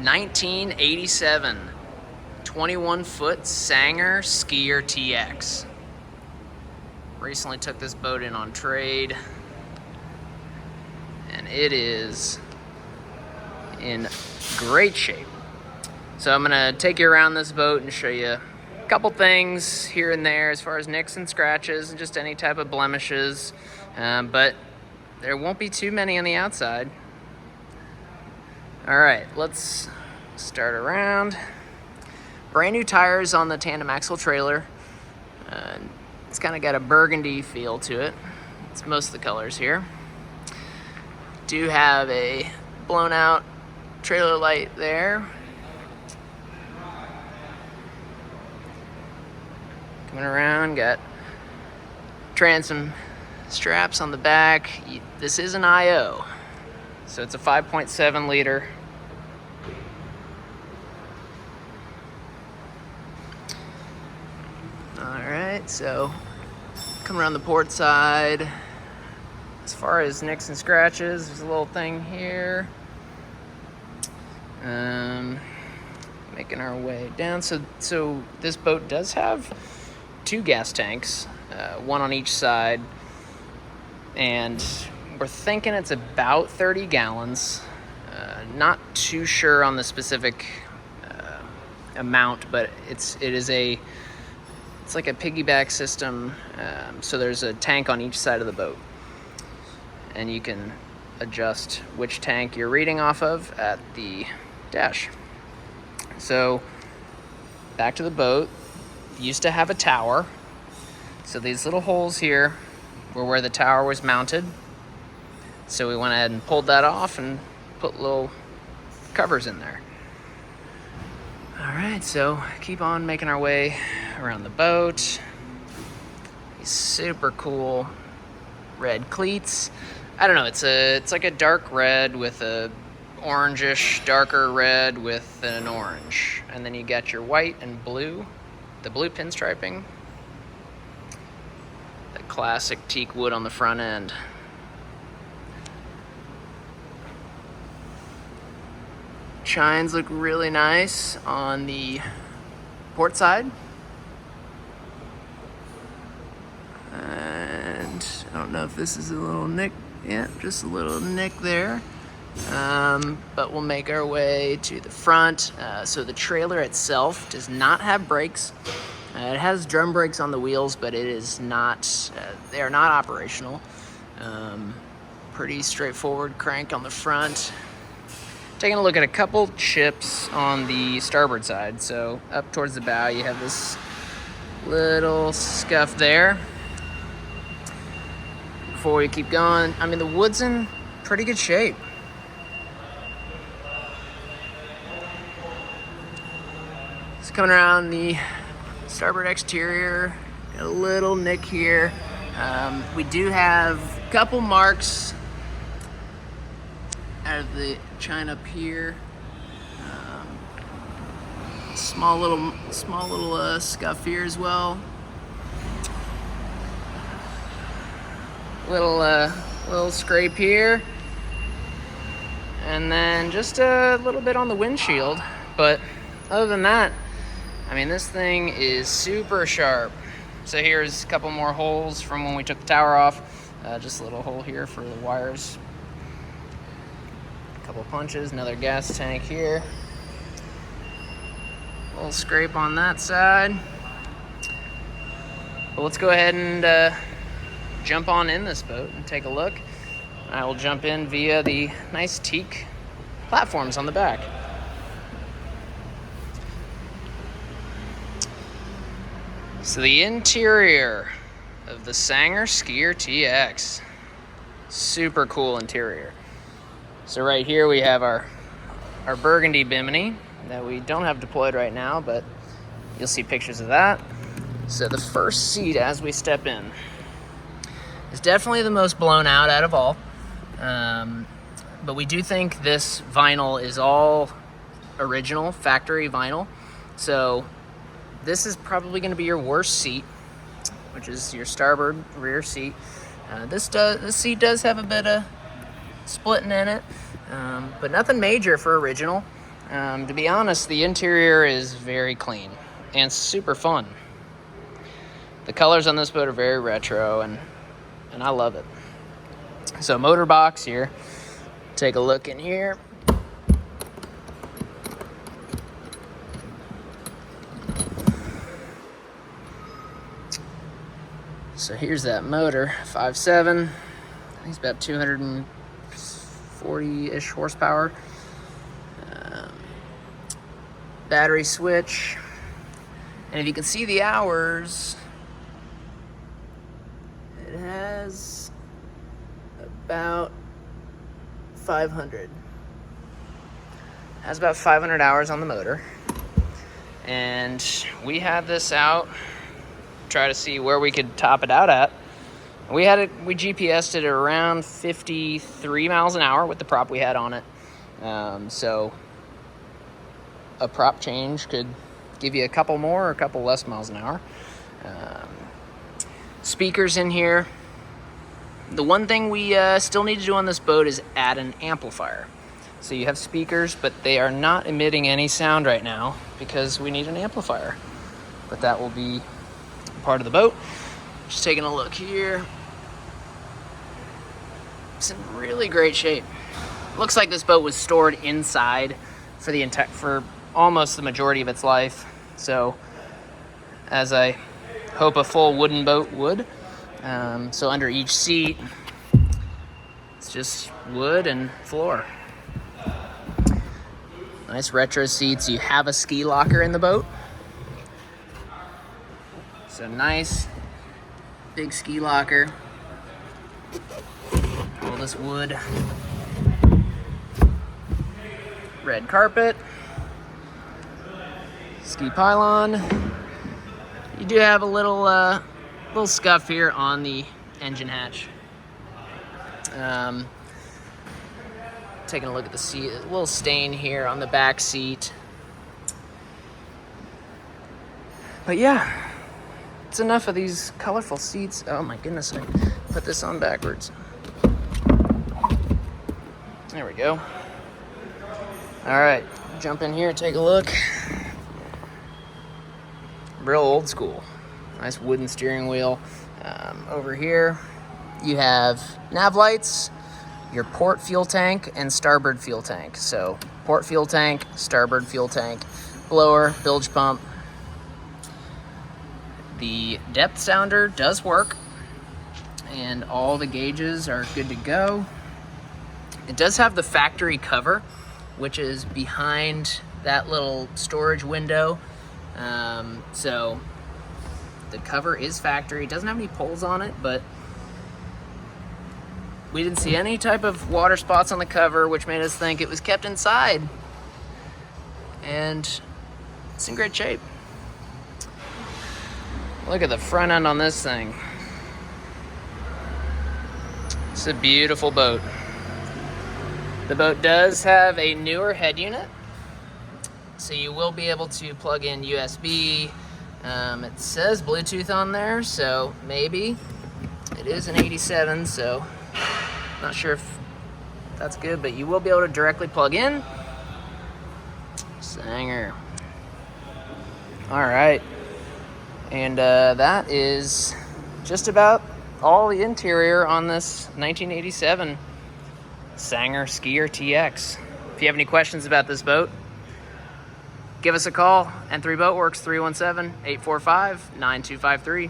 1987 21-foot Sanger Skier TX. Recently took this boat in on trade, and it is in great shape. So I'm gonna take you around this boat and show you a couple things here and there as far as nicks and scratches and just any type of blemishes, but there won't be too many on the outside. All right, let's start around. Brand new tires on the tandem axle trailer. It's kind of got a burgundy feel to it. It's most of the colors here. Do have a blown out trailer light there. Coming around, got transom straps on the back. This is an IO, so it's a 5.7 liter. Alright, so come around the port side. As far as nicks and scratches, there's a little thing here. Making our way down. So this boat does have 2 gas tanks, one on each side, and we're thinking it's about 30 gallons. Not too sure on the specific amount, but it's like a piggyback system. So there's a tank on each side of the boat, and you can adjust which tank you're reading off of at the dash. So back to the boat. Used to have a tower, so these little holes here were where the tower was mounted. So we went ahead and pulled that off and put little covers in there. All right, so keep on making our way around the boat. These super cool red cleats. I don't know, it's like a dark red with a orangish darker red with an orange, and then you got your white and blue, the blue pinstriping, the classic teak wood on the front end. Chines look really nice on the port side. And I don't know if this is a little nick. Yeah, just a little nick there. But we'll make our way to the front. So the trailer itself does not have brakes. It has drum brakes on the wheels, but it is not, they are not operational. Pretty straightforward crank on the front. Taking a look at a couple chips on the starboard side. So up towards the bow, you have this little scuff there. Before we keep going, I mean, the wood's in pretty good shape. It's coming around the starboard exterior, a little nick here. We do have a couple marks out of the chine up here. Small little scuff here as well. Little scrape here, and then just a little bit on the windshield. But other than that, I mean, this thing is super sharp. So here's a couple more holes from when we took the tower off. Just a little hole here for the wires. A couple punches, another gas tank here. A little scrape on that side. But let's go ahead and jump on in this boat and take a look. I will jump in via the nice teak platforms on the back. So the interior of the Sanger Skier TX. Super cool interior. So right here we have our burgundy bimini that we don't have deployed right now, but you'll see pictures of that. So the first seat as we step in is definitely the most blown out of all. But we do think this vinyl is all original factory vinyl. So this is probably going to be your worst seat, which is your starboard rear seat. This seat does have a bit of splitting in it, but nothing major for original. To be honest, the interior is very clean and super fun. The colors on this boat are very retro, and I love it. So motor box here. Take a look in here. So here's that motor, 5.7. It's about 240-ish horsepower. Battery switch. And if you can see the hours, it has about 500. Has about 500 hours on the motor. And we had this out, try to see where we could top it out at. We GPS'd it around 53 miles an hour with the prop we had on it. So a prop change could give you a couple more or a couple less miles an hour. Speakers in here. The one thing we still need to do on this boat is add an amplifier. So you have speakers, but they are not emitting any sound right now because we need an amplifier. But that will be part of the boat. Just taking a look here. It's in really great shape. Looks like this boat was stored inside for almost the majority of its life. So, as I hope a full wooden boat would. So under each seat, it's just wood and floor. Nice retro seats. You have a ski locker in the boat. So nice big ski locker. All this wood. Red carpet. Ski pylon. You do have a little scuff here on the engine hatch. Taking a look at the seat, a little stain here on the back seat. But yeah, it's enough of these colorful seats. Oh my goodness, I put this on backwards. There we go. All right, jump in here, take a look. Real old school. Nice wooden steering wheel. Over here, you have nav lights, your port fuel tank, and starboard fuel tank. So port fuel tank, starboard fuel tank, blower, bilge pump. The depth sounder does work, and all the gauges are good to go. It does have the factory cover, which is behind that little storage window. So the cover is factory. It doesn't have any poles on it, but we didn't see any type of water spots on the cover, which made us think it was kept inside. And it's in great shape. Look at the front end on this thing. It's a beautiful boat. The boat does have a newer head unit, so you will be able to plug in USB. It says Bluetooth on there, so maybe. It is an 87, so not sure if that's good, but you will be able to directly plug in. Sanger. All right. And that is just about all the interior on this 1987 Sanger Skier TX. If you have any questions about this boat, give us a call. N3 Boatworks, 317-845-9253.